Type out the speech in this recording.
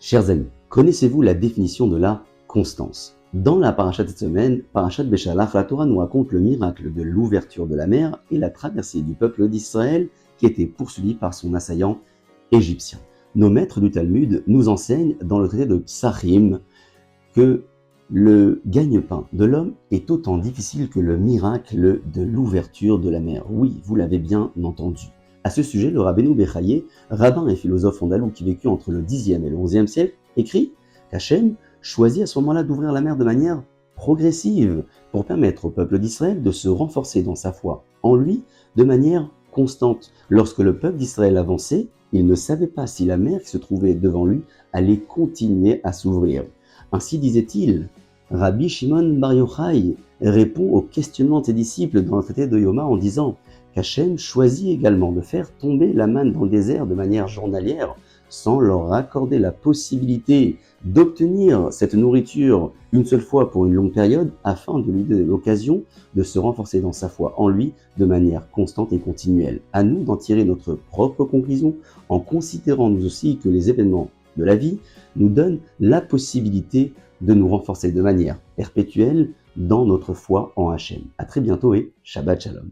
Chers amis, connaissez-vous la définition de la constance? Dans la paracha de cette semaine, parachat Beshalach, la Torah nous raconte le miracle de l'ouverture de la mer et la traversée du peuple d'Israël qui était poursuivi par son assaillant égyptien. Nos maîtres du Talmud nous enseignent dans le traité de Psachim que le gagne-pain de l'homme est autant difficile que le miracle de l'ouverture de la mer. Oui, vous l'avez bien entendu. À ce sujet, le Rabbeinu Bechaye, rabbin et philosophe andalou qui vécut entre le Xe et le XIe siècle, écrit qu'Hachem choisit à ce moment-là d'ouvrir la mer de manière progressive pour permettre au peuple d'Israël de se renforcer dans sa foi en lui de manière constante. Lorsque le peuple d'Israël avançait, il ne savait pas si la mer qui se trouvait devant lui allait continuer à s'ouvrir. Ainsi disait-il, Rabbi Shimon Bar Yochai répond au questionnement de ses disciples dans le traité de Yoma en disant qu'Hachem choisit également de faire tomber la manne dans le désert de manière journalière sans leur accorder la possibilité d'obtenir cette nourriture une seule fois pour une longue période afin de lui donner l'occasion de se renforcer dans sa foi en lui de manière constante et continuelle. À nous d'en tirer notre propre conclusion en considérant nous aussi que les événements de la vie nous donnent la possibilité de nous renforcer de manière perpétuelle dans notre foi en Hachem. À très bientôt et Shabbat Shalom.